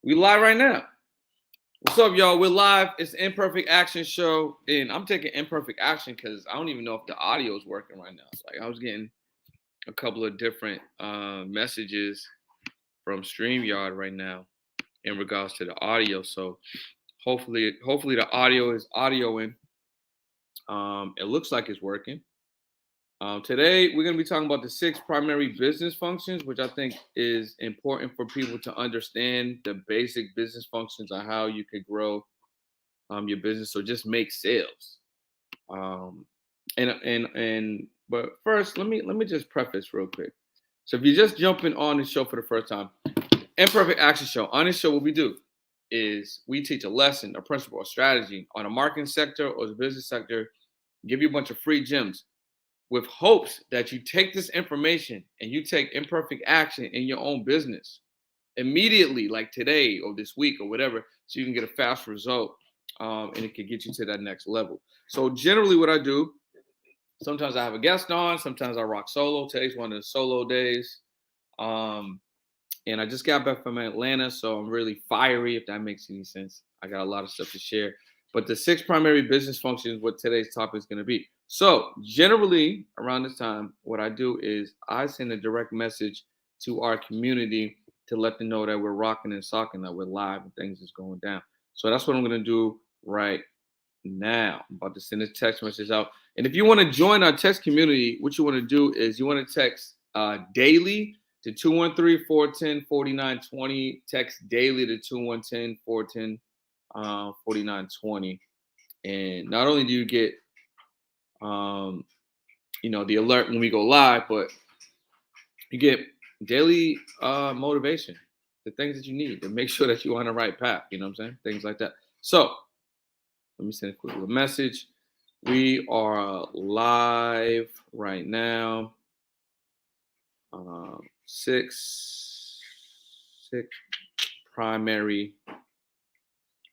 We live right now. What's up, y'all? We're live. It's the Imperfect Action Show, and I'm taking imperfect action because I don't even know if the audio is working right now. Like I was getting a couple of different messages from StreamYard right now in regards to the audio. So hopefully the audio is audioing. It looks like it's working. Today, we're going to be talking about the 6 primary business functions, which I think is important for people to understand the basic business functions on how you could grow your business or just make sales. Um, but first, let me just preface real quick. So if you're just jumping on the show for the first time, Imperfect Action Show. On this show, what we do is we teach a lesson, a principle, a strategy on a marketing sector or the business sector, give you a bunch of free gems with hopes that you take this information and you take imperfect action in your own business immediately, like today or this week or whatever, so you can get a fast result and it can get you to that next level. So generally what I do, sometimes I have a guest on, sometimes I rock solo. Today's one of the solo days. And I just got back from Atlanta, so I'm really fiery, if that makes any sense. I got a lot of stuff to share. But the 6 primary business functions, what today's topic is going to be. So generally around this time, what I do is I send a direct message to our community to let them know that we're rocking and socking, that we're live and things is going down. So that's what I'm going to do right now. I'm about to send a text message out. And if you want to join our text community, what you want to do is you want to text daily to 213-410-4920. Text daily to 213-410-4920. And not only do you get the alert when we go live, but you get daily motivation, the things that you need to make sure that you're on the right path. You know what I'm saying? Things like that. So let me send a quick little message. We are live right now. 6 primary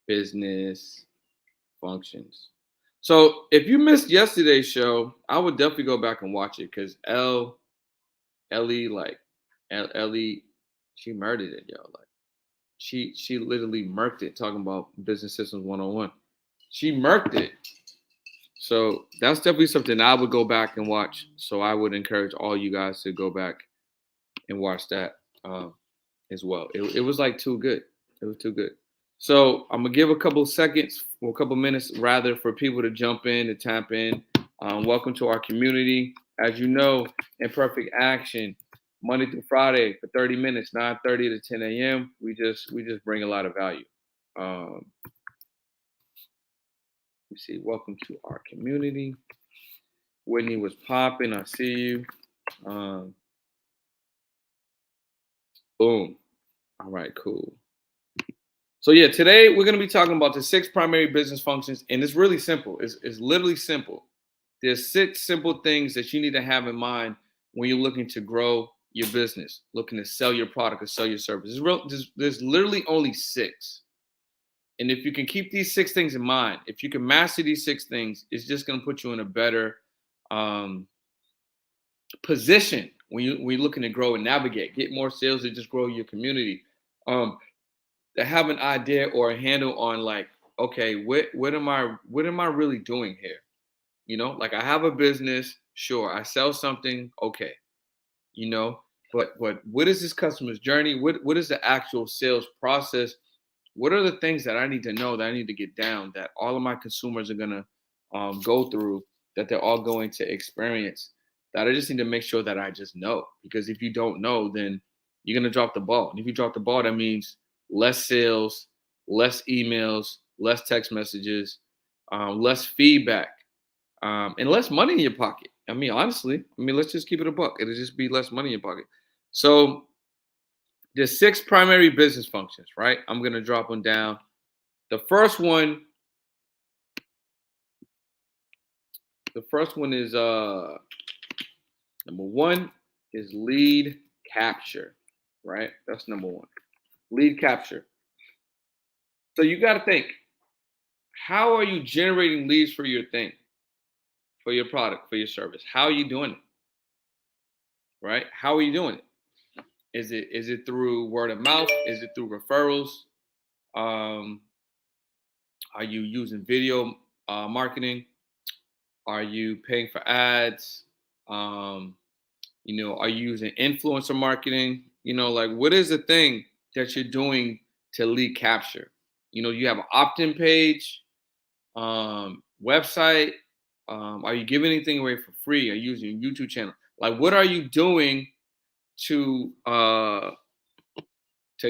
business functions. So if you missed yesterday's show, I would definitely go back and watch it because Ellie, she murdered it, yo. Like she literally murked it talking about business systems 101. She murked it. So that's definitely something I would go back and watch. So I would encourage all you guys to go back and watch that as well. It was like too good. It was too good. So I'm gonna give a couple seconds or a couple minutes rather for people to jump in, to tap in. Welcome to our community. As you know, Imperfect Action, Monday through Friday for 30 minutes, 9:30 to 10 a.m. We just bring a lot of value. You see, welcome to our community. Whitney was popping. I see you. Boom. All right, cool. So yeah, today we're going to be talking about the 6 primary business functions, and it's really simple. It's literally simple. There's 6 simple things that you need to have in mind when you're looking to grow your business, looking to sell your product or sell your service. There's literally only 6. And if you can keep these 6 things in mind, if you can master these 6 things, it's just going to put you in a better position when you're looking to grow and navigate, get more sales, and just grow your community. To have an idea or a handle on, like, okay, what am I really doing here? You know, like I have a business, sure, I sell something, okay, but what is this customer's journey? What is the actual sales process? What are the things that I need to know, that I need to get down, that all of my consumers are gonna go through, that they're all going to experience, that I just need to make sure that I just know. Because if you don't know, then you're gonna drop the ball. And if you drop the ball, that means less sales, less emails, less text messages, less feedback, and less money in your pocket. I mean, honestly, let's just keep it a buck. It'll just be less money in your pocket. So there's 6 primary business functions, right? I'm going to drop them down. The first one is number 1 is lead capture, right? That's number 1. Lead capture. So you got to think, how are you generating leads for your thing, for your product, for your service? How are you doing it? Right? How are you doing it? Is it through word of mouth? Is it through referrals? Um, are you using video marketing? Are you paying for ads? Um, are you using influencer marketing? Like what is the thing that you're doing to lead capture? You have an opt-in page, website. Are you giving anything away for free? Are you using a YouTube channel? Like what are you doing to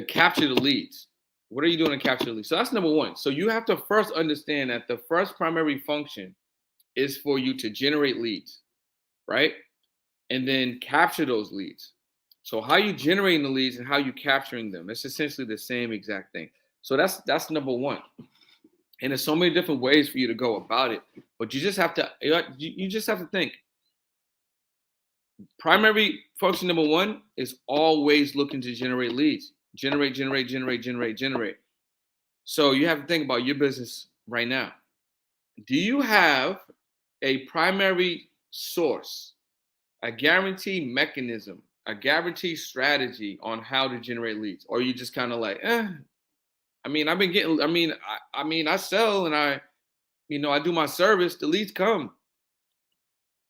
capture the leads? What are you doing to capture the leads? So that's number one. So you have to first understand that the first primary function is for you to generate leads, right? And then capture those leads. So how you generating the leads and how you capturing them, it's essentially the same exact thing. So that's number one. And there's so many different ways for you to go about it, but you just have to think. Primary function number one is always looking to generate leads. Generate, generate, generate, generate, generate. So you have to think about your business right now. Do you have a primary source, a guarantee mechanism, a guarantee strategy on how to generate leads? Or are you just kind of like, I've been getting, I sell and I do my service, the leads come.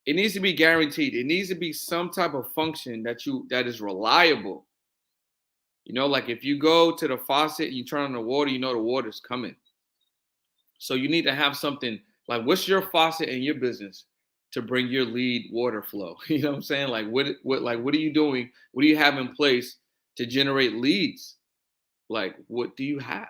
It needs to be guaranteed. It needs to be some type of function that is reliable. Like if you go to the faucet and you turn on the water, the water's coming. So you need to have something like, what's your faucet in your business to bring your lead water flow? You know what I'm saying? Like what are you doing? What do you have in place to generate leads? Like what do you have?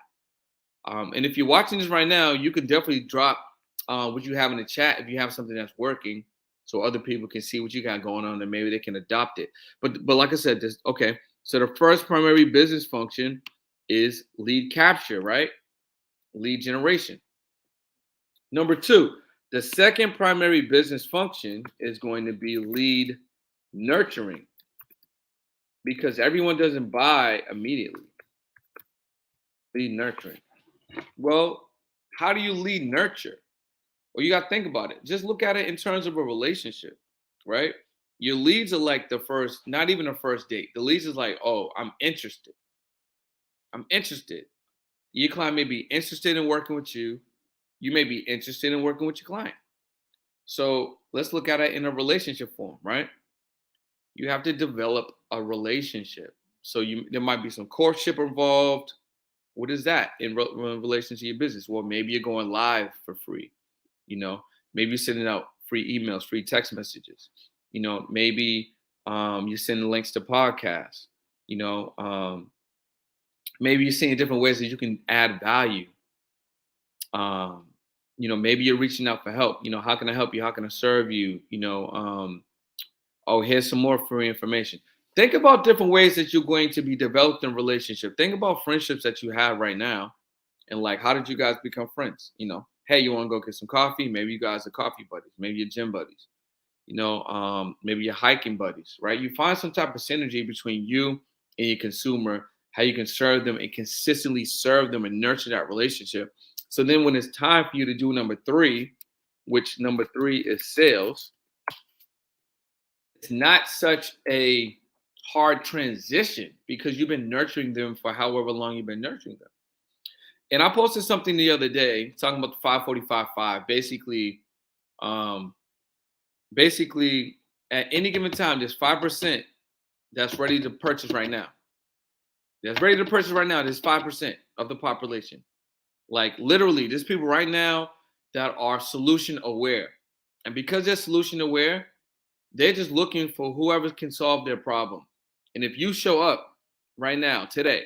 And if you're watching this right now, you can definitely drop what you have in the chat if you have something that's working, so other people can see what you got going on and maybe they can adopt it. But like I said, okay. So the first primary business function is lead capture, right? Lead generation. Number two, the second primary business function is going to be lead nurturing, because everyone doesn't buy immediately. Lead nurturing. Well, how do you lead nurture? Well, you got to think about it. Just look at it in terms of a relationship, right? Your leads are like the first, not even a first date. The leads is like, oh, I'm interested. I'm interested. Your client may be interested in working with you. You may be interested in working with your client. So let's look at it in a relationship form, right? You have to develop a relationship. So there might be some courtship involved. What is that in relation to your business? Well, maybe you're going live for free. Maybe you're sending out free emails, free text messages. Maybe you're sending links to podcasts. Maybe you're seeing different ways that you can add value. Maybe you're reaching out for help. How can I help you? How can I serve you? Oh, here's some more free information. Think about different ways that you're going to be developed in relationship. Think about friendships that you have right now, and like, how did you guys become friends? Hey, you want to go get some coffee? Maybe you guys are coffee buddies. Maybe you're gym buddies. Maybe you're hiking buddies, right? You find some type of synergy between you and your consumer, how you can serve them and consistently serve them and nurture that relationship. So then when it's time for you to do number three, which number three is sales, it's not such a hard transition because you've been nurturing them for however long you've been nurturing them. And I posted something the other day talking about the 545-5. Basically, at any given time, there's 5% that's ready to purchase right now. There's 5% of the population. Like literally, there's people right now that are solution aware. And because they're solution aware, they're just looking for whoever can solve their problem. And if you show up right now, today,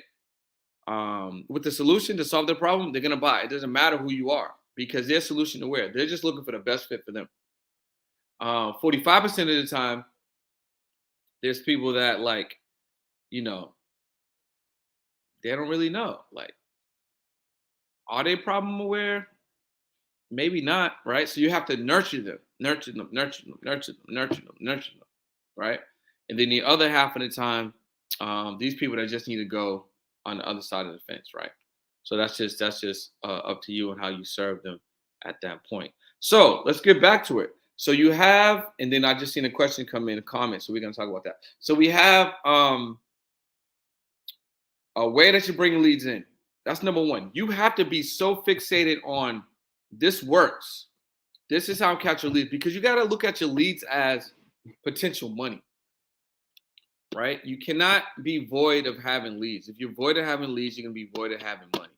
with the solution to solve their problem, they're going to buy. It doesn't matter who you are because they're solution aware. They're just looking for the best fit for them. 45% of the time, there's people that they don't really know. Like, are they problem aware? Maybe not, right? So you have to nurture them, right? And then the other half of the time, these people that just need to go on the other side of the fence, right? So that's just up to you and how you serve them at that point. So let's get back to it. So you have, and then I just seen a question come in a comment, so we're gonna talk about that. So we have a way that you bring leads in. That's number one. You have to be so fixated on this works. This is how I capture leads, because you got to look at your leads as potential money, right? You cannot be void of having leads. If you're void of having leads, you're going to be void of having money.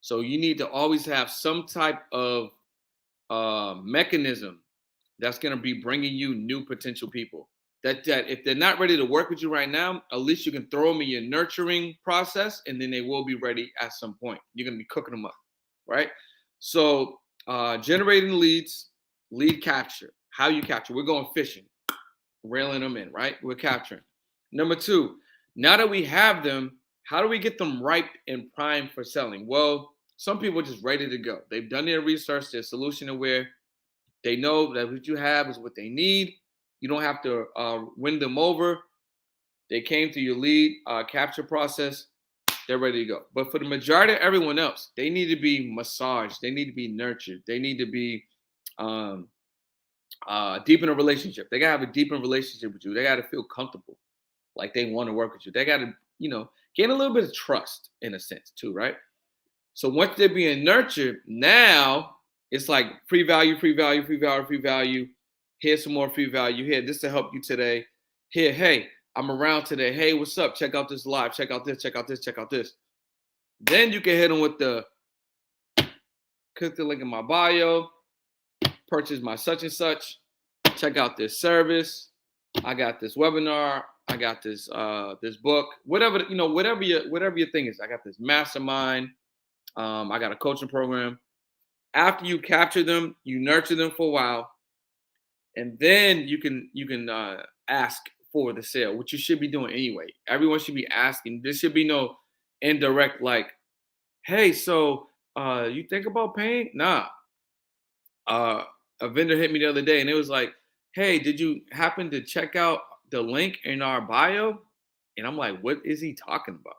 So you need to always have some type of mechanism that's going to be bringing you new potential people. That if they're not ready to work with you right now, at least you can throw them in your nurturing process, and then they will be ready at some point. You're going to be cooking them up, right? So generating leads, lead capture. How you capture? We're going fishing, railing them in, right? We're capturing. Number two, now that we have them, how do we get them ripe and primed for selling? Well, some people are just ready to go. They've done their research, they're solution aware. They know that what you have is what they need. You don't have to win them over. They came through your lead capture process. They're ready to go. But for the majority of everyone else, they need to be massaged. They need to be nurtured. They need to be deep in a relationship. They got to have a deeper relationship with you. They got to feel comfortable, like they want to work with you. They got to, gain a little bit of trust in a sense too, right? So once they're being nurtured, now it's like free value, free value, free value, free value. Here's some more free value. Here, this to help you today. Here, hey, I'm around today. Hey, what's up? Check out this live. Check out this, check out this, check out this. Then you can hit them with the click the link in my bio, purchase my such and such, check out this service. I got this webinar. I got this this book. Whatever your thing is. I got this mastermind. I got a coaching program. After you capture them, you nurture them for a while, and then you can ask for the sale, which you should be doing anyway. Everyone should be asking. There should be no indirect like, hey, so you think about paying? Nah. A vendor hit me the other day and it was like, hey, did you happen to check out the link in our bio? And I'm like, what is he talking about?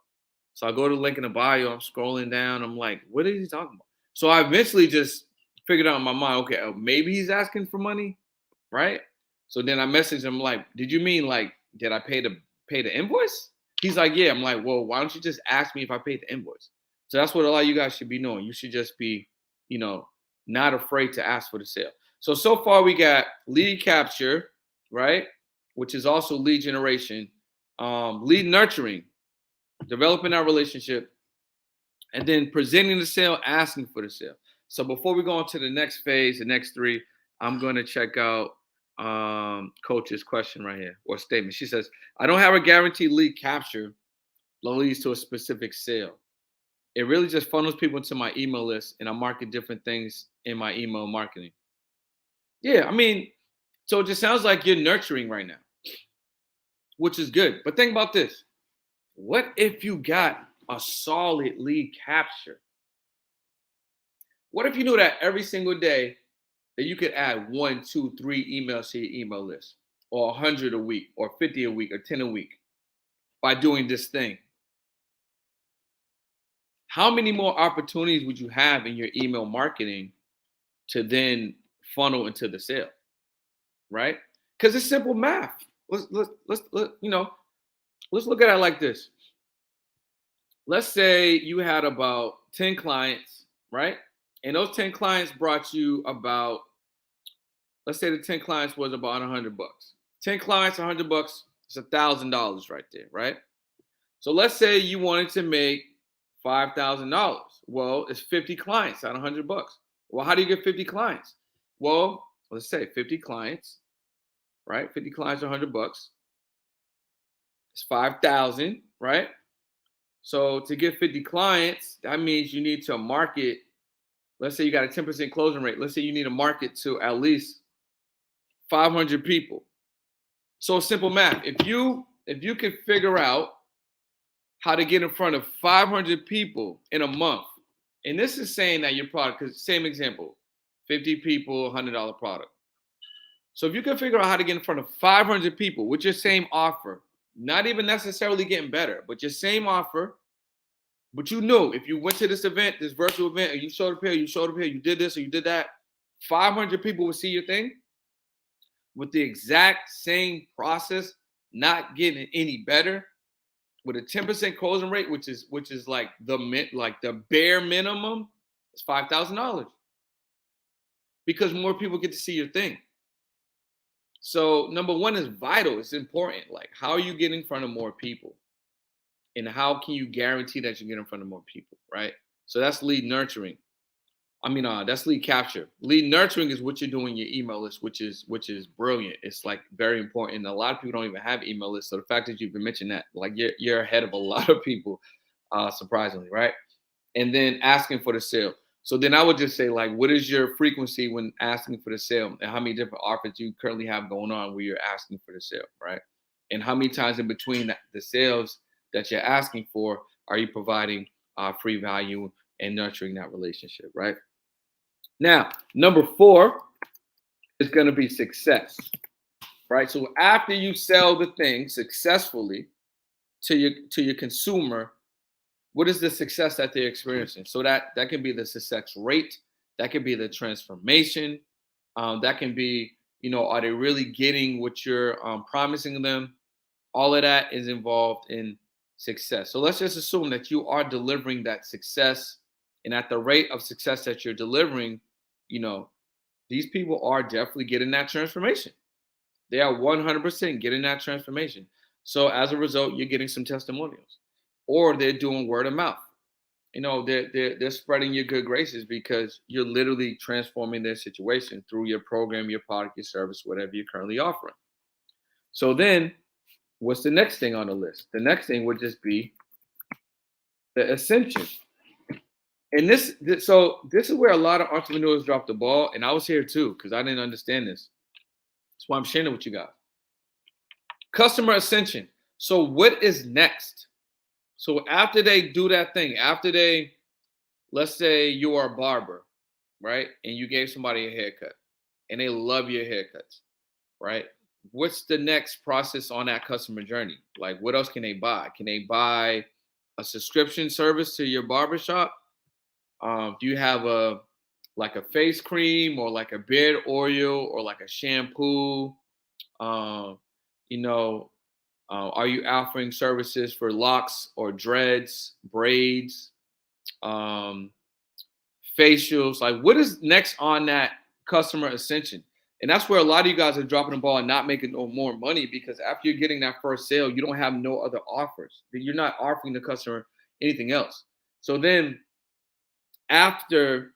So I go to the link in the bio, I'm scrolling down, I'm like, what is he talking about? So I eventually just figured out in my mind, okay, maybe he's asking for money, right? So then I messaged him like, did you mean like, did I pay the invoice? He's like, yeah. I'm like, well, why don't you just ask me if I paid the invoice? So that's what a lot of you guys should be knowing. You should just be, not afraid to ask for the sale. So far we got lead capture, right? Which is also lead generation, lead nurturing, developing our relationship, and then presenting the sale, asking for the sale. So before we go on to the next phase, the next three, I'm going to check out Coach's question right here, or statement. She says, I don't have a guaranteed lead capture that leads to a specific sale. It really just funnels people into my email list, and I market different things in my email marketing. Yeah, I mean, so it just sounds like you're nurturing right now, which is good. But think about this. What if you got a solid lead capture? What if you knew that every single day that you could add 1, 2, 3 emails to your email list, or 100 a week, or 50 a week, or 10 a week by doing this thing? How many more opportunities would you have in your email marketing to then funnel into the sale, right? Because it's simple math. Let's look at it like this. Let's say you had about 10 clients, right? And those 10 clients brought you about, let's say the 10 clients was about $100. 10 clients, $100, it's $1,000 right there, right? So let's say you wanted to make $5,000. Well, it's 50 clients at $100. Well, how do you get 50 clients? Well, let's say 50 clients, right? 50 clients are $100. It's 5,000, right? So to get 50 clients, that means you need to market. Let's say you got a 10% closing rate. Let's say you need to market to at least 500 people. So simple math. If you could figure out how to get in front of 500 people in a month, and this is saying that your product, because same example, 50 people, $100 product. So if you can figure out how to get in front of 500 people with your same offer, not even necessarily getting better, but your same offer, but you knew if you went to this event, this virtual event, and you showed up here, you did this or you did that, 500 people would see your thing with the exact same process, not getting any better. with a 10% closing rate, which is like the bare minimum, it's $5,000 because more people get to see your thing. So number one is vital. It's important. Like, how are you getting in front of more people? And how can you guarantee that you get in front of more people, right? So that's lead nurturing. That's lead capture. Lead nurturing is what you're doing in your email list, which is brilliant. It's like very important. And a lot of people don't even have email lists. So the fact that you've been mentioning that, like you're ahead of a lot of people, surprisingly, right? And then asking for the sale. So then I would just say, like, what is your frequency when asking for the sale, and how many different offers you currently have going on where you're asking for the sale, right? And how many times in between the sales that you're asking for are you providing free value and nurturing that relationship, right? Now, number 4 is going to be success, right? So after you sell the thing successfully to your consumer, what is the success that they're experiencing? So that can be the success rate, that can be the transformation, that can be, are they really getting what you're promising them? All of that is involved in success. So let's just assume that you are delivering that success, and at the rate of success that you're delivering, these people are definitely getting that transformation. They are 100% getting that transformation. So as a result, you're getting some testimonials, or they're doing word of mouth. They're spreading your good graces because you're literally transforming their situation through your program, your product, your service, whatever you're currently offering. So then, what's the next thing on the list? The next thing would just be the Ascension. And this is where a lot of entrepreneurs drop the ball, and I was here too because I didn't understand this. That's why I'm sharing it with you guys. Customer Ascension. So what is next? So after they do that thing, let's say you are a barber, right? And you gave somebody a haircut and they love your haircuts, right? What's the next process on that customer journey? Like, what else can they buy? Can they buy a subscription service to your barbershop? Do you have a face cream, or like a beard oil, or like a shampoo? Are you offering services for locks or dreads, braids, facials? Like, what is next on that customer ascension? And that's where a lot of you guys are dropping the ball and not making no more money, because after you're getting that first sale, you don't have no other offers. You're not offering the customer anything else. So then after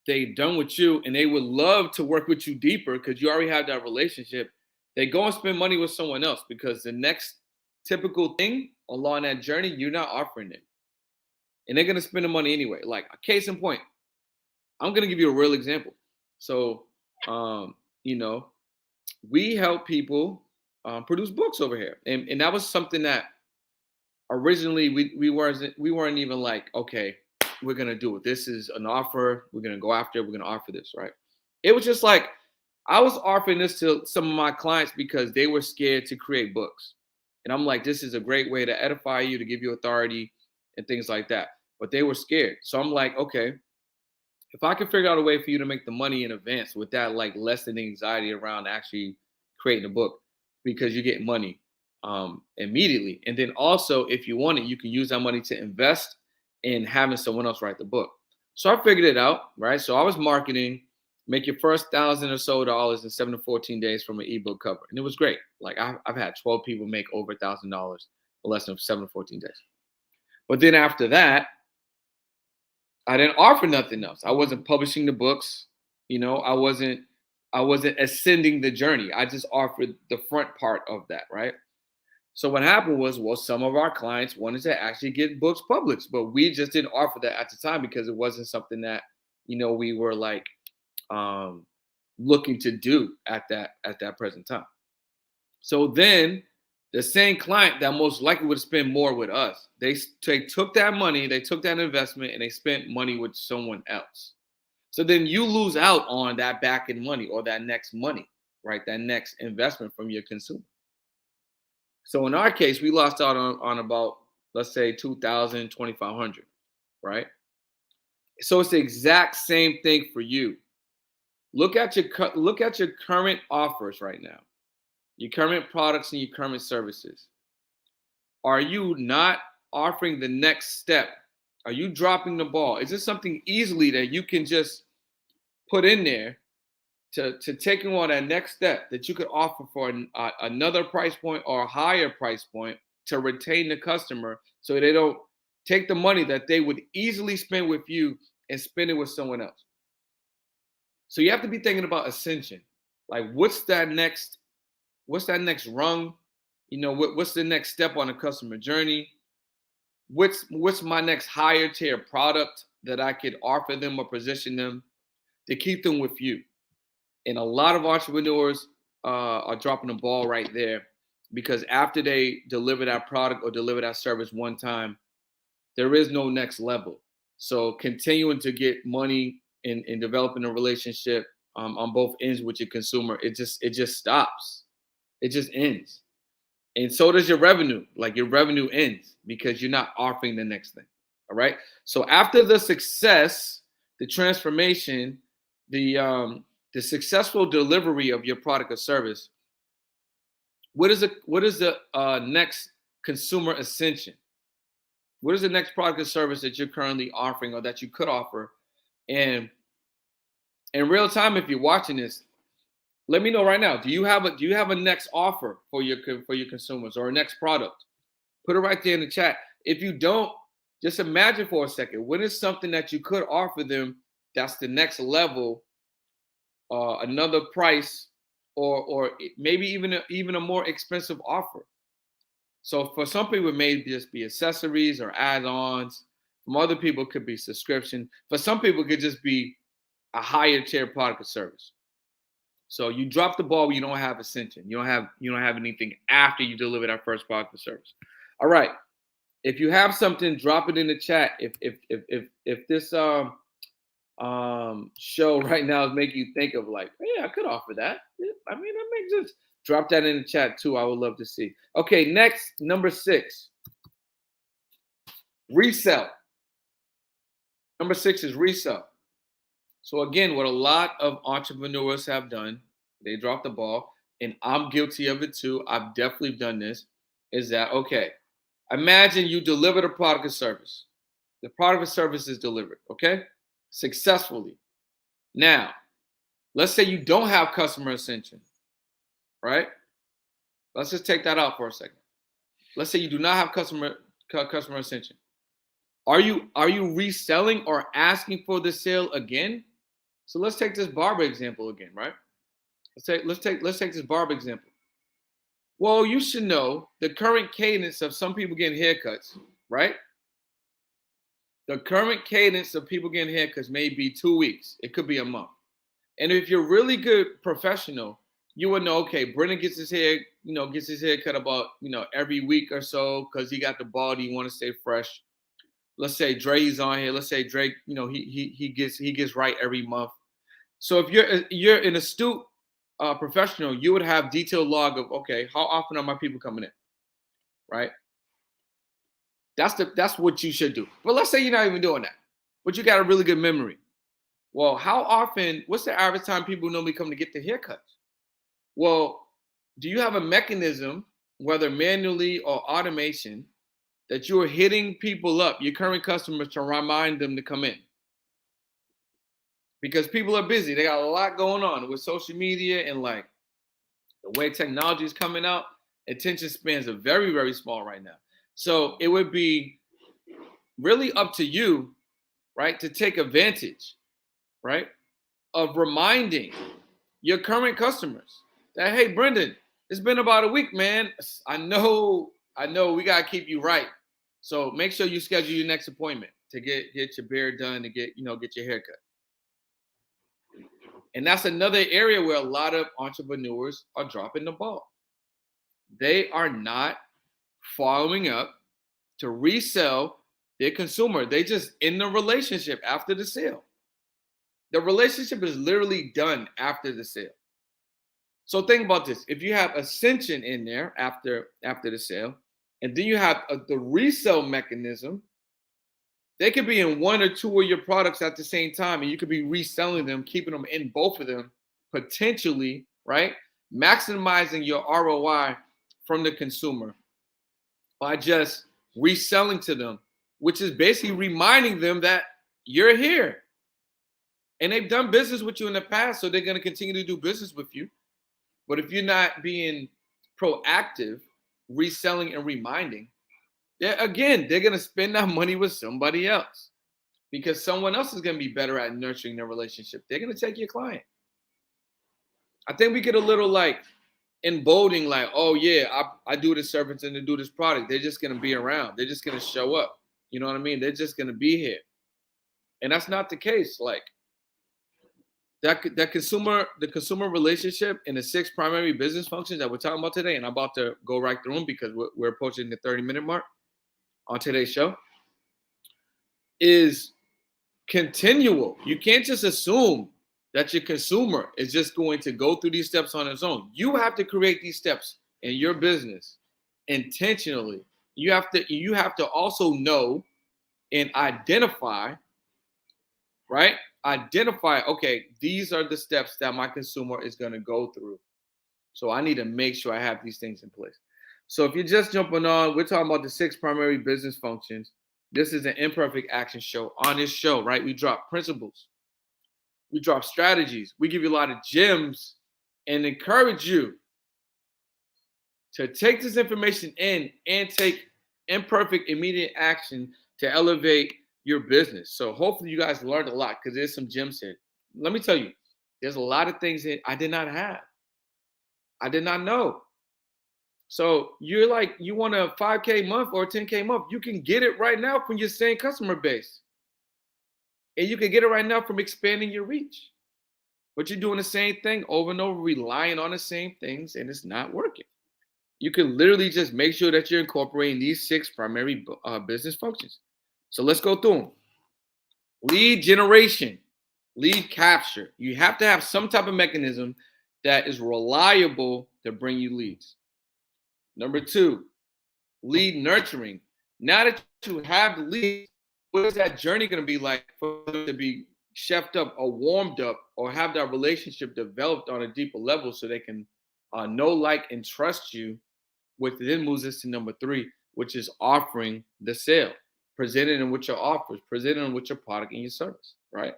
they're done with you and they would love to work with you deeper because you already have that relationship, they go and spend money with someone else because the next typical thing along that journey, you're not offering it. And they're going to spend the money anyway. Like, a case in point, I'm going to give you a real example. So, we help people produce books over here. And that was something that originally we weren't even like, okay, we're going to do it. This is an offer. We're going to go after it. We're going to offer this, right? It was just like, I was offering this to some of my clients because they were scared to create books. And I'm like, this is a great way to edify you, to give you authority and things like that. But they were scared. So I'm like, okay, if I can figure out a way for you to make the money in advance with that, like, less than anxiety around actually creating a book, because you get money immediately. And then also, if you want it, you can use that money to invest in having someone else write the book. So I figured it out, right? So I was marketing, make your first $1,000 or so in 7 to 14 days from an ebook cover. And it was great. Like, I've had 12 people make over $1,000 in less than 7 to 14 days. But then after that, I didn't offer nothing else. I wasn't publishing the books. I wasn't ascending the journey. I just offered the front part of that, right? So what happened was, well, some of our clients wanted to actually get books published, but we just didn't offer that at the time because it wasn't something that, we were like looking to do at that present time. So then the same client that most likely would spend more with us, they took that money, they took that investment, and they spent money with someone else. So then you lose out on that back end money, or that next money, right? That next investment from your consumer. So in our case, we lost out on about, let's say, $2,000, $2,500, right? So it's the exact same thing for you. Look at your current offers right now, your current products and your current services. Are you not offering the next step? Are you dropping the ball? Is this something easily that you can just put in there to taking on that next step that you could offer for another price point or a higher price point to retain the customer so they don't take the money that they would easily spend with you and spend it with someone else? So you have to be thinking about ascension. Like what's that next rung? What's the next step on the customer journey? What's my next higher tier product that I could offer them or position them to keep them with you? And a lot of entrepreneurs are dropping the ball right there because after they deliver that product or deliver that service one time, there is no next level. So continuing to get money in developing a relationship on both ends with your consumer, it just stops. It just ends. And so does your revenue. Like your revenue ends because you're not offering the next thing. All right. So after the success, the transformation, the successful delivery of your product or service, what is the next consumer ascension? What is the next product or service that you're currently offering or that you could offer? And in real time, if you're watching this, let me know right now. Do you have a next offer for your consumers or a next product? Put it right there in the chat. If you don't, just imagine for a second. What is something that you could offer them that's the next level, another price, or maybe even a more expensive offer? So for some people, it may just be accessories or add-ons. From other people, it could be subscription. For some people, it could just be a higher tier product or service. So you drop the ball when you don't have ascension. You don't have anything after you deliver that first product or service. All right. If you have something, drop it in the chat. If this show right now is making you think of like, yeah, I could offer that. I mean, that makes sense. Drop that in the chat too. I would love to see. Okay, next, number 6. Resell. Number 6 is resell. So again, what a lot of entrepreneurs have done, they drop the ball, and I'm guilty of it too. I've definitely done this. Is that okay? Imagine you deliver the product or service. The product or service is delivered, okay? Successfully. Now, let's say you don't have customer ascension, right? Let's just take that out for a second. Let's say you do not have customer ascension. Are you reselling or asking for the sale again? So let's take this barber example again, right? Let's take this barber example. Well, you should know the current cadence of some people getting haircuts, right? The current cadence of people getting haircuts may be 2 weeks. It could be a month. And if you're really good professional, you would know, okay, Brennan gets his hair cut about, every week or so because he got the bald. He want to stay fresh. Let's say Dre's on here. Let's say Dre, he gets right every month. So if you're an astute professional, you would have detailed log of, okay, how often are my people coming in, right? That's what you should do. But let's say you're not even doing that, but you got a really good memory. Well, what's the average time people normally come to get their haircuts? Well, do you have a mechanism, whether manually or automation, that you are hitting people up, your current customers, to remind them to come in? Because people are busy. They got a lot going on with social media and like the way technology is coming out. Attention spans are very, very small right now. So it would be really up to you, right, to take advantage, right, of reminding your current customers that, hey, Brendan, it's been about a week, man. I know we got to keep you right. So make sure you schedule your next appointment to get your beard done, to get your haircut. And that's another area where a lot of entrepreneurs are dropping the ball. They are not following up to resell their consumer. They just in the relationship after the sale. The relationship is literally done after the sale. So think about this. If you have ascension in there after the sale, and then you have the resale mechanism, they could be in one or two of your products at the same time, and you could be reselling them, keeping them in both of them, potentially, right? Maximizing your ROI from the consumer. by just reselling to them, which is basically reminding them that you're here. And they've done business with you in the past, so they're going to continue to do business with you. But if you're not being proactive, reselling and reminding, they're going to spend that money with somebody else because someone else is going to be better at nurturing their relationship. They're going to take your client. I think we get a little like emboldening, like, oh yeah, I do this service and I do this product. They're just going to be around. They're just going to show up. You know what I mean? They're just going to be here. And that's not the case. Like the consumer relationship and the 6 primary business functions that we're talking about today, and I'm about to go right through them because we're approaching the 30-minute mark on today's show, is continual. You can't just assume that your consumer is just going to go through these steps on its own. You have to create these steps in your business intentionally. You have to also know and identify, right? Identify, okay, these are the steps that my consumer is going to go through. So I need to make sure I have these things in place. So if you're just jumping on, we're talking about the 6 primary business functions. This is an Imperfect Action show. On this show, right, we drop principles. We drop strategies. We give you a lot of gems and encourage you to take this information in and take imperfect, immediate action to elevate your business. So hopefully you guys learned a lot because there's some gems here. Let me tell you, there's a lot of things that I did not have. I did not know. So you're like, you want a 5K month or a 10K month, you can get it right now from your same customer base. And you can get it right now from expanding your reach. But you're doing the same thing over and over, relying on the same things, and it's not working. You can literally just make sure that you're incorporating these 6 primary business functions. So let's go through them. Lead generation, lead capture. You have to have some type of mechanism that is reliable to bring you leads. Number 2, lead nurturing. Now that you have the lead, what is that journey going to be like for them to be chefed up or warmed up or have that relationship developed on a deeper level so they can know, like, and trust you, which then moves us to number 3, which is offering the sale, presenting them with your offers, presenting them with your product and your service, right?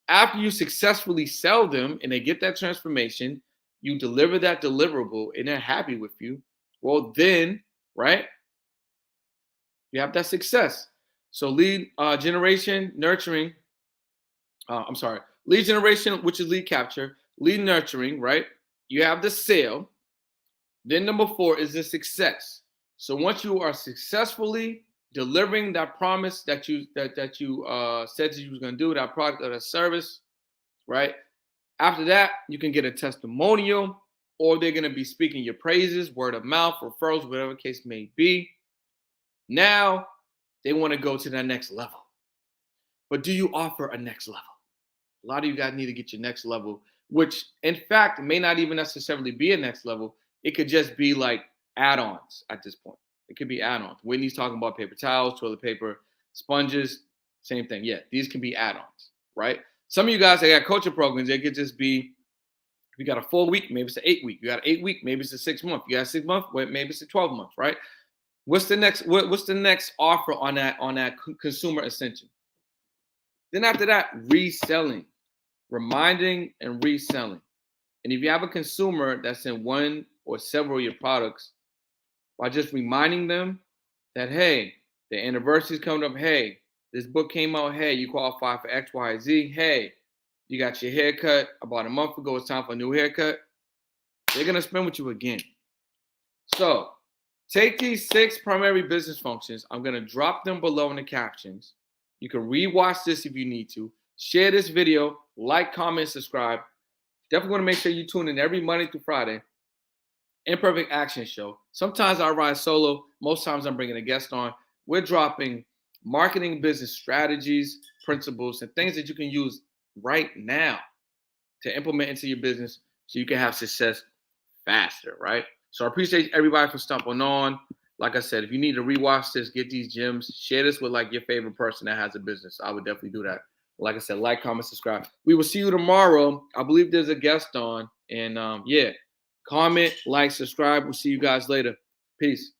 After you successfully sell them and they get that transformation, you deliver that deliverable and they're happy with you. Well, then, right, you have that success. So lead generation, nurturing, lead generation, which is lead capture, lead nurturing, right? You have the sale. Then number 4 is the success. So once you are successfully delivering that promise that you said that you was going to do, that product or that service, right? After that, you can get a testimonial, or they're going to be speaking your praises, word of mouth, referrals, whatever the case may be. Now they want to go to the next level. But do you offer a next level? A lot of you guys need to get your next level, which in fact may not even necessarily be a next level. It could just be like add-ons at this point. It could be add-ons. Whitney's talking about paper towels, toilet paper, sponges, same thing. Yeah, these can be add-ons, right? Some of you guys that got coaching programs, they could just be, if you got a 4 week, maybe it's an 8 week. You got an 8 week, maybe it's a 6 month. You got a 6 month, maybe it's a 12 month, right? What's the next offer on that consumer ascension? Then after that, reselling, reminding and reselling. And if you have a consumer that's in one or several of your products, by just reminding them that, hey, the anniversary's coming up. Hey, this book came out. Hey, you qualify for X, Y, Z. Hey, you got your haircut about a month ago. It's time for a new haircut. They're going to spend with you again. So take these 6 primary business functions. I'm going to drop them below in the captions. You can rewatch this if you need to. Share this video, like, comment, subscribe. Definitely want to make sure you tune in every Monday through Friday. Imperfect Action Show. Sometimes I ride solo. Most times I'm bringing a guest on. We're dropping marketing business strategies, principles, and things that you can use right now to implement into your business so you can have success faster, right? So I appreciate everybody for stumbling on. Like I said, if you need to rewatch this, get these gems, share this with like your favorite person that has a business. I would definitely do that. Like I said, like, comment, subscribe. We will see you tomorrow. I believe there's a guest on. And yeah, comment, like, subscribe. We'll see you guys later. Peace.